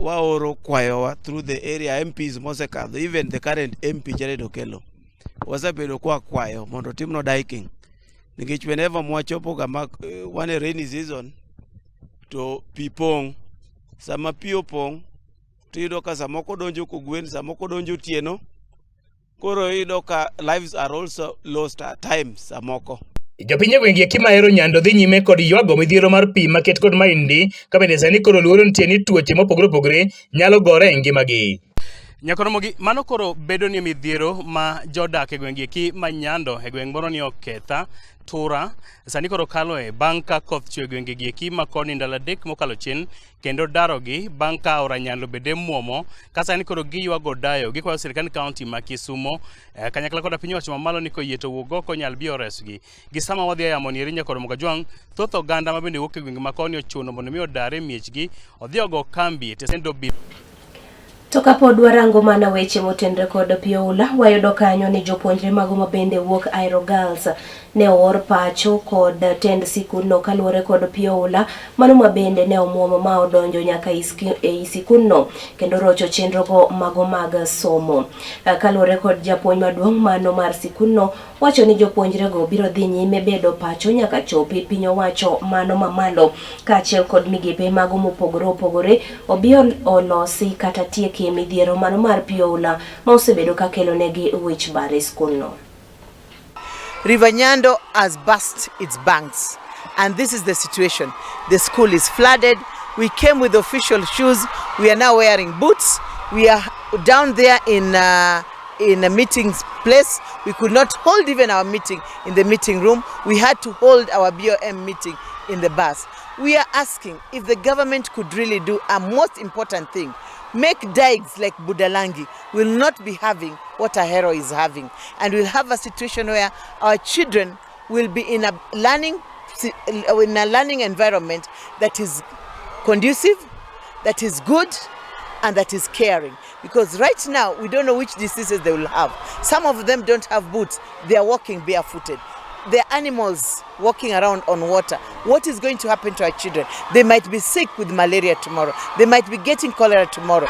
waoro kwayowa through the area MPs mosekadho, even the current MP Jared Okelo wasebedo kwa kwayo mondo timno diking, nikech whenever mwachopo kama one rainy season to pi pong, sama pi opong tiyudo ka samoko donjo kogwen, samoko donjo tieno, koro yudo ka lives are also lost at times samoko. Jopiny gwenge kimaero nyando dhi nyime kod ywago midhiero mar pi maket kod maindi ka bende sani koro luoro nitie ni tuoche mopogore opogore nyalo gore e ngimagi. Nyakoromogi mano koro bedo ni midhiero ma jodak e gwenge ki manyando e gweng' moro ni oketha tura sani koro kalo e bang' ka koth chwe gwenge gi eki ma koni ndalo adek mokalo chien kendo darogi bang' ka ora nyalo bede muomo ka sani koro giywago dayo gikwayo sirkand kaunti ma Kisumo kanyakla koda piny owacho mamalo ni koyie to wuok oko nyal bi oresgi gi sama wadhi yamo ni rinya koro Mogajwang thoth oganda ma bende wuok e gwenge ma koni ochuno mondo mi odare e miechgi odhi ogo kambi te sendo bi. To kapod warango mana weche motenre kod pioula, wayudo kanyo ni jopuonjre mago mabende wuok Aero Girls ne oor pacho kod tend sikunno kaluwore kod pioula mano mabende ne omuomo ma odonjo nyaka e sikunno kendo rocho chenrogo mago mag somo. Kaluwore kod japuonj maduong' mano mar sikunno wacho ni jopuonjrego biro dhi nyime bedo pacho nyaka chopi piny owacho mano mamalo kaachiel kod migepe mago mopogore opogore obi olosi kata tieki midhiero mano mar pioula ma osebedo ka kelo negi wich bar e skunno. River Nyando has burst its banks, and this is the situation. The school is flooded. We came with official shoes. We are now wearing boots. We are down there in a meeting place. We could not hold even our meeting in the meeting room. We had to hold our BOM meeting in the bus. We are asking if the government could really do a most important thing. Make dikes like Budalangi will not be having what Ahero is having, and we'll have a situation where our children will be in a learning environment that is conducive, that is good, and that is caring. Because right now we don't know which diseases they will have. Some of them don't have boots; they are walking barefooted. They're animals walking around on water. What is going to happen to our children? They might be sick with malaria tomorrow. They might be getting cholera tomorrow.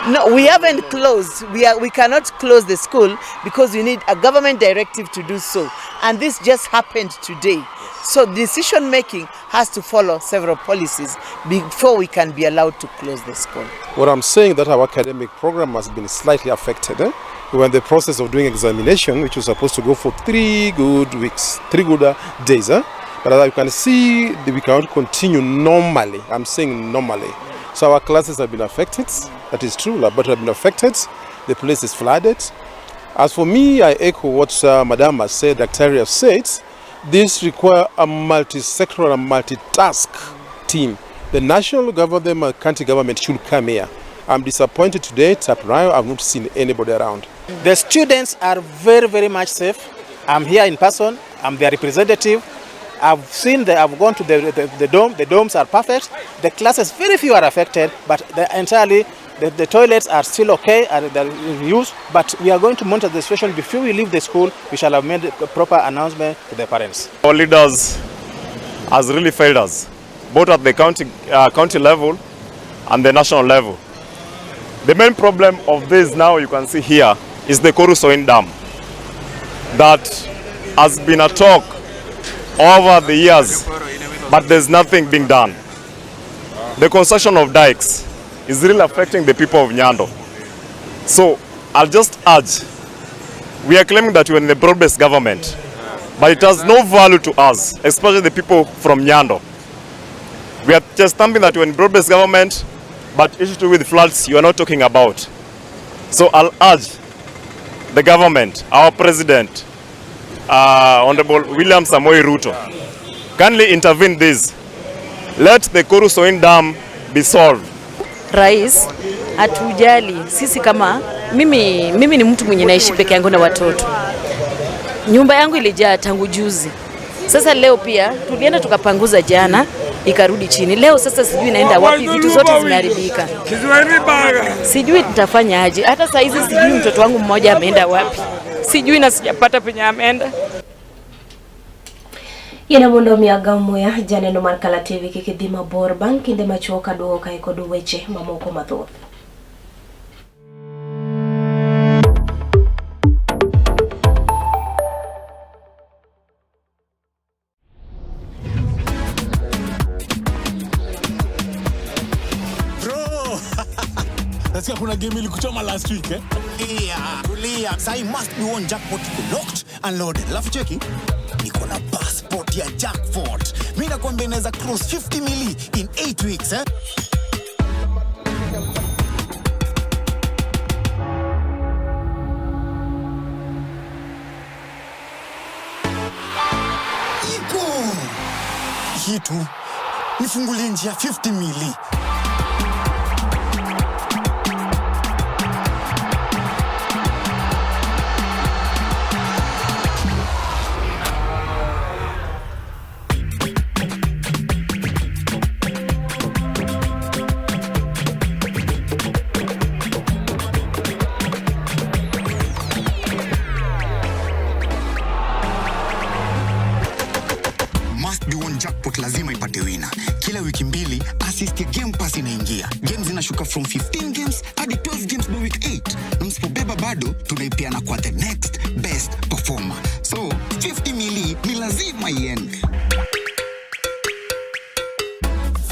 No, we haven't closed. We cannot close the school because we need a government directive to do so. And this just happened today. So decision making has to follow several policies before we can be allowed to close the school. What I'm saying that our academic program has been slightly affected. We were in the process of doing examination, which was supposed to go for 3 good weeks, 3 good days. But as you can see, we cannot continue normally. I'm saying normally. So our classes have been affected. That is true, but have been affected. The place is flooded. As for me, I echo what Madam has said, Dr. has said. This requires a multi-sectoral and multitask team. The national government and county government should come here. I'm disappointed today. Taprayo, I've not seen anybody around. The students are very, very much safe. I'm here in person. I'm their representative. I've gone to the dome. The domes are perfect. The classes, very few are affected, but the toilets are still okay and they're in use. But we are going to monitor the situation before we leave the school. We shall have made a proper announcement to the parents. Our leaders has really failed us, both at the county level and the national level. The main problem of this now you can see here is the Korusoin Dam that has been a talk over the years, but there's nothing being done. The construction of dikes is really affecting the people of Nyando. So I'll just urge, we are claiming that we're in the broad-based government, but it has no value to us, especially the people from Nyando. We are just stamping that we're in broad-based government, but issues to do with floods you are not talking about. So I'll urge the government, our president, Honorable William Samoei Ruto, kindly intervene this. Let the Korusoin Dam be solved. Rais, hatujali. Sisi kama mimi ni mtu mwenye naishi peke yangu na watoto. Nyumba yangu ilijaa tangu juzi. Sasa leo pia tulienda tukapanguza jana ikarudi chini. Leo sasa sijui naenda wapi, vitu zote zimeharibika. Sijui nitafanya aje. Hata saa hizi sijui mtoto wangu mmoja ameenda wapi. Sijui na sijapata penye ameenda. Yena mondo miaga muya janeno mar Kala TV kikidhi mabor bang' kinde machuok aduogo kae kod weche mamoko mathoth. Nasikia kuna game ilikuchoma last week Tulia. Sai must be one jackpot locked and loaded. Alafu cheki niko na passport ya jackpot. Mimi nakwambia inaweza cross 50 mili in 8 weeks Iko hitu nifungulie njia 50 mili. Jackpot lazima ipate wina. Kila wiki mbili assist ya Game Pass inaingia. Games zinashuka from 15 games hadi 12 games by week 8. Na msipobeba bado tunaipiana kwa the next best performer. So 50 mili ni lazima iende.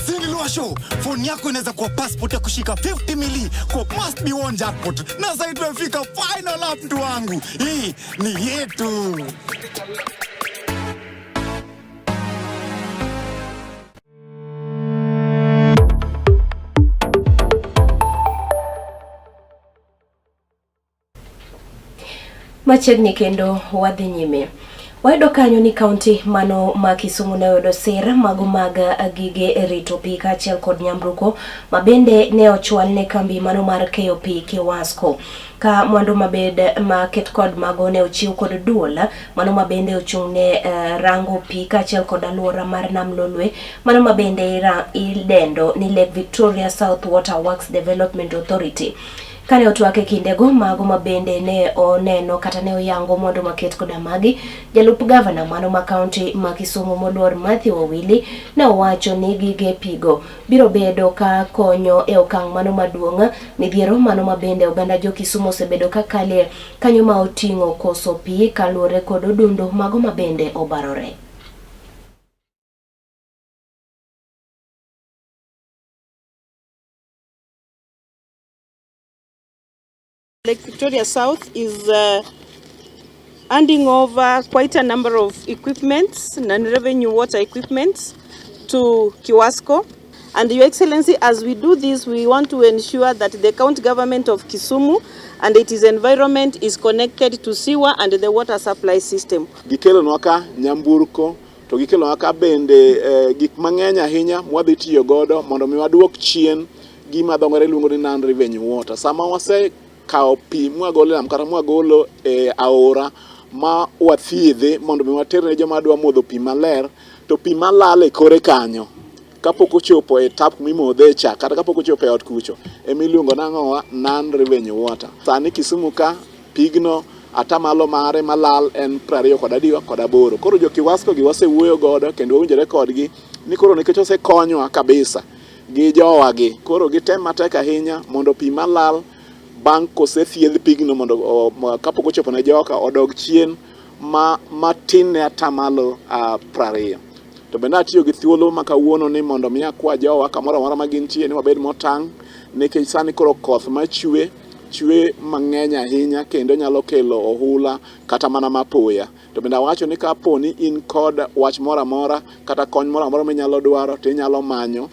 Sinilua show, phone yako inaweza kuwa passport ya kushika 50 mili kwa must be one jackpot. Na sasa tumefika final up mtu wangu. Hii ni yetu. Machiegni kendo wadhi nyime. Wayudo kanyo ni kaunti mano ma Kisumu ne oyudo sir mago mag gige rito pi kaachiel kod nyamburko mabende ne ochwal ne kambi mano mar KOP Kiwasko ka mwandu mabed maket kod mago ne ochiw kod duol mano mabende ochung' ne rango pi kaachiel kod aluora mar Nam Lolwe mano mabende idendo ni Lake Victoria South Water Works Development Authority. Kane otwake kindego mago mabende ne oneno kata ne oyango mondo maket koda magi jalup gavana mano ma kaunti ma Kisumu moluor Matthew Owili ne owacho ni gige pigo biro bedo ka konyo e okang' mano maduong' midhiero mano mabende oganda jo Kisumu osebedo ka kale kanyo ma oting'o koso pi kaluore kod odundu mago mabende obarore. Lake Victoria South is handing over quite a number of equipments, non-revenue water equipments to Kiwasko. And Your Excellency, as we do this, we want to ensure that the county government of Kisumu and its environment is connected to sewer and the water supply system. Gikelo nwaka nyamburko, to gikelo nwaka bende gik mang'eny ahinya mwadhi tiyo godo mondo mi waduok chien gima dhongore luongo ni non-revenue water. Sama wase kao pi mwagolo nam kata mwagolo aora ma wathiedhe mondo mi waterne joma dwa modho pi maler, to pi malal e kore kanyo kapok ochopo e tap mimodhe cha kata kapok ochopo e ot kucho emiluongo nang'owa non-revenue water. Sani Kisumu ka pigno atamalo mare malal en 28. Koro jo Kiwasko gi wasewuoyo godo kendo wawinjore kodgi ni koro nikech osekonywa kabisa gi jowagi, koro gitem matek ahinya mondo pi malal bang' kosethiedh pigno mondo kapok ochopo ne joka odog chien matin ne atamalo 20. To bende atiyo gi thuolo ma kawuono ni mondo mi akwa jowa kamoro amora ma gintie ni wabed motang' nikech sani koro koth machwe mang'eny ahinya kendo nyalo kelo ohula kata mana mapoya. To bende awacho ni kapo ni in kod wach moro amora kata kony moro amora minyalo dwaro to inyalo manyo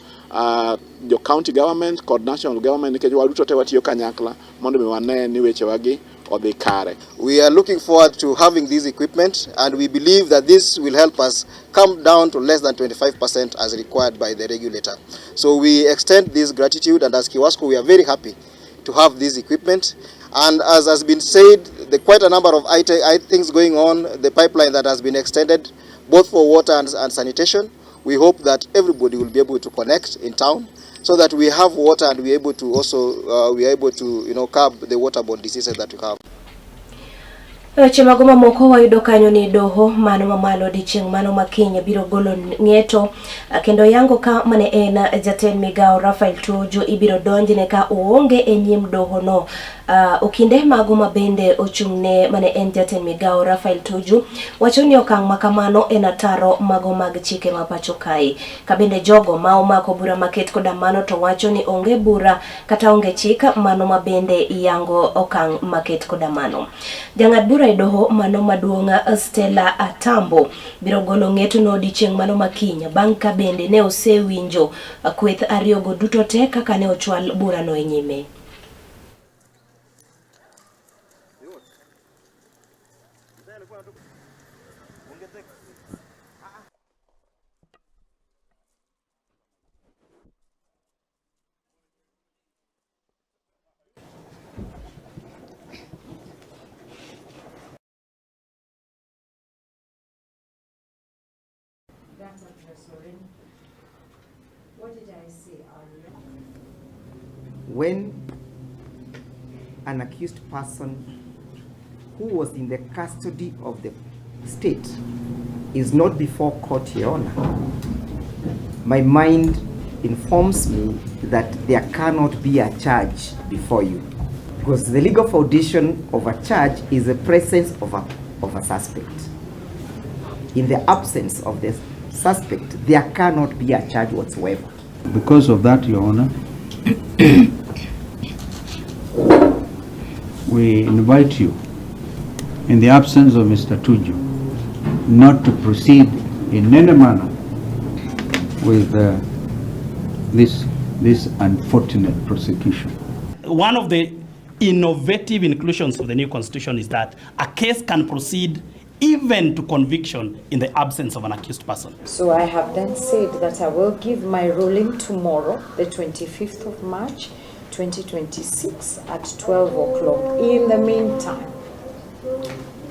jo county government kod national government nikech waduto te watiyo kanyakla mondo mi wane ni weche wagi odhi kare. We are looking forward to having this equipment, and we believe that this will help us come down to less than 25% as required by the regulator. So we extend this gratitude, and as Kiwasko we are very happy to have this equipment. And as has been said, there are quite a number of things going on, the pipeline that has been extended both for water and sanitation. We hope that everybody will be able to connect in town so that we have water and we are able to also curb the waterborne diseases that we have. Weche mago mamoko wayudo kanyo ni doho mano mamalo dichieng' mano ma Kenya biro golo ng'eto kendo yango ka mane en jatend migao Rafael Tuju ibiro donjne ka oonge e nyim doho no. Okinde mago mabende ochung'ne mane en jatend migao Rafael Tuju wacho ni okang' makamano en ataro mago mag chike ma pacho kae. Kabende jogo ma omako bura maket koda mano to wacho ni onge bura kata onge chika mano mabende yango okang' maket koda mano. Jang'ad bura e doho mano maduong' Stella Atambo biro golo ng'eto no dichieng' mano ma Kiny bang' ka bende ne osewinjo kweth ariyogo duto te kaka ne ochwal bura no e nyime. What did I say earlier? When an accused person who was in the custody of the state is not before court, Your Honor, my mind informs me that there cannot be a charge before you, because the legal foundation of a charge is the presence of a suspect. In the absence of the suspect, there cannot be a charge whatsoever. Because of that, Your Honor, we invite you, in the absence of Mr. Tuju, not to proceed in any manner with this unfortunate prosecution. One of the innovative inclusions of the new constitution is that a case can proceed even to conviction in the absence of an accused person. So I have then said that I will give my ruling tomorrow, the 25th of March, 2026 at 12 o'clock. In the meantime,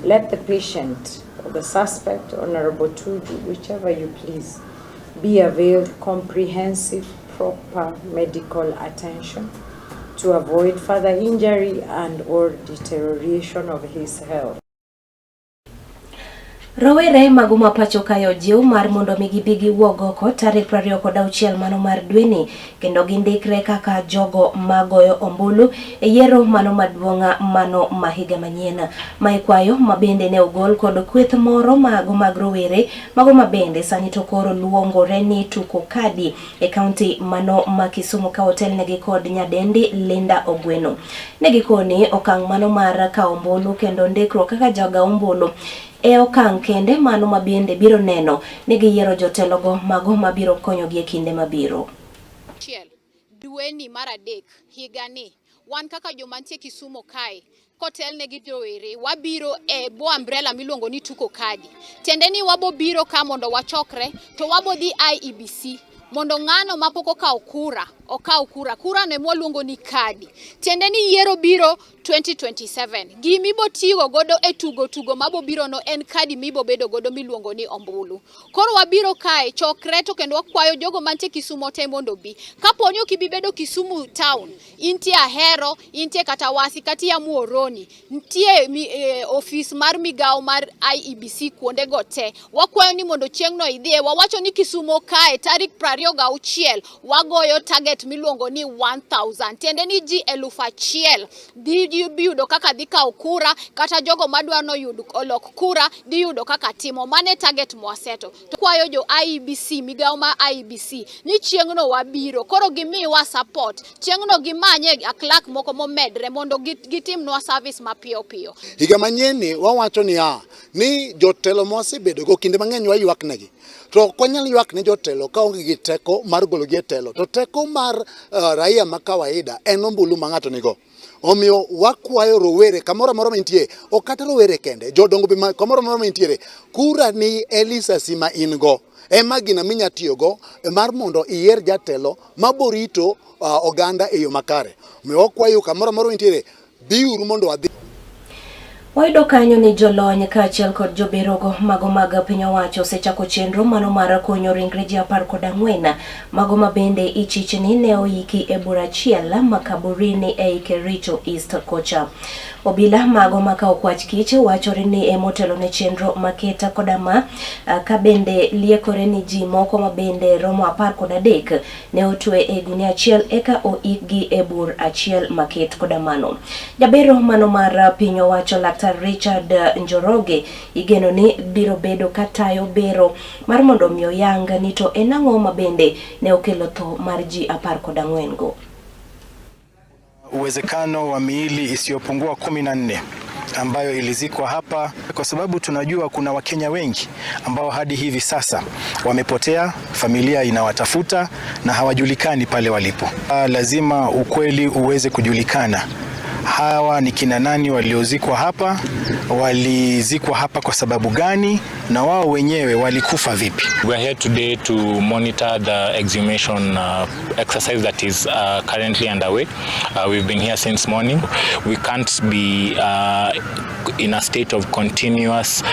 let the patient or the suspect, Honorable Tuju, whichever you please, be availed comprehensive, proper medical attention to avoid further injury and or deterioration of his health. Rowere maguma pacho kayo jiw mar mondo mi gibigi wuog oko tarik 26 mano mar dweni kendo gindikre kaka jogo magoyo ombulu e yiero mano maduong' mano mahiga manyien. Maikwayo mabende ne ogol kod kweth moro mago mag rowere mago mabende sani to koro luongore ni tuko kadi e kaunti mano ma Kisumu ka hotel negi kod nyadendi Linda Ogweno. Negi koni okang' mano mar ka ombulu kendo ndikro kaka joga ombulu e okang' kende mano mabende biro neno ni giyiero jotelogo mago mabiro konyogi e kinde mabiro. Dweni mar adek higani wan kaka jomantie Kisumu kae kotel ne gidowere wabiro e bo umbrella miluongo ni tuko kadi. Tiende ni wabo biro ka mondo wachokre to wabo dhi IEBC mondo ng'ano mapoko okaw kura ne mwaluongo ni kadi. Tiende ni yiero biro 2027. Gimi bo tigo godo e tugo mabo biro no en kadi mibo bedo godo miluongo ni ombulu. Koro wabiro kae chokre to kendo wakwayo jogo mantie Kisumu te mondo bi. Kaponi okibi bedo Kisumu town, intie Ahero, intie kata Wasi, kati ya Muoroni, intie office mar migao mar IEBC kuonde go te. Wakwayo ni mondo chieng'no idhie, wawacho ni Kisumu kae tarik 26 wagoyo target miluongo ni 1000. Tiende ni ji 1000 di yudo kaka dhi kawo kura kata jogo madwa no yudo olok kura di yudo kaka timo mane target mwaseto. Kwayo jo IEBC migao ma IEBC ni chieng'no wabiro koro gimiwa support. Chieng'no gimanye aklak moko momedre mondo gitimnwa service mapiyo piyo. Higa manyien ni wawacho ni jotelo mosebedo go kinde mang'eny waywak negi. To konyal ywak ne jotelo ka onge gi teko mar golo gi telo. To teko mar raia ma kawaida en ombulu ma ng'ato nigo. Omiyo wakwayo rowere kamoro amora mantie, ok kata rowere kende, jodongo be kamoro amora mantie, kura ni Elisa Sima ingo. Ema gina minya tiyogo mar mondo iyier jatelo maborito oganda e yo makare. Omiyo wakwayo kamoro amora mantie, biuru mondo wadhi. Wayudo kanyo ni jolony kaachiel kod joberogo mago mag piny owacho osechako chenro mano mar konyo ringre ji 14 mago mabende ichich ni ne oiki e bura achiel makaburini ei Kericho East kocha. Obila mago maka okwach kich wachore ni emotelo ne chenro maketa kodama ka bende liekore ni ji moko mabende romo 13 ne otwe e gunia achiel eka oikgi e bur achiel maket kodamano. Jabero mano mar piny owacho Dr. Richard Njoroge igeno ni biro bedo katayo bero mar mondo miyo yang ni to enang'o mabende ne okelo tho mar ji 14 go. Uwezekano wa miili isiyopungua 14 ambayo ilizikwa hapa, kwa sababu tunajua kuna Wakenya wengi ambao hadi hivi sasa wamepotea, familia inawatafuta na hawajulikani pale walipo. Lazima ukweli uweze kujulikana. Hawa ni kina nani waliozikwa hapa, walizikwa hapa kwa sababu gani, na wao wenyewe walikufa vipi? We are here today to monitor the exhumation exercise that is currently underway. We've been here since morning. We can't be in a state of continuous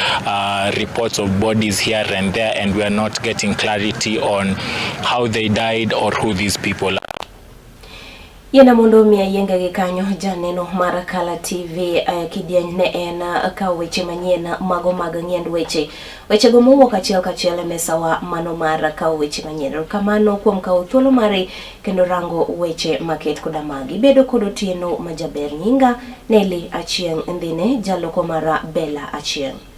reports of bodies here and there, and we are not getting clarity on how they died or who these people are. Yena mondo mia yenga gi kanyo janeno mar Kala TV kidieny ne en ka weche manyien mago mag ng'end weche. Weche go mowuok achiel kachiel mesawa mano mar ka weche manyien. Kamano kuom kawo thuolo mare kendo rango weche maket koda magi. Bedo kod otieno majaber nyinga Neli Achieng' ndine jaloko mara Bella Achieng'.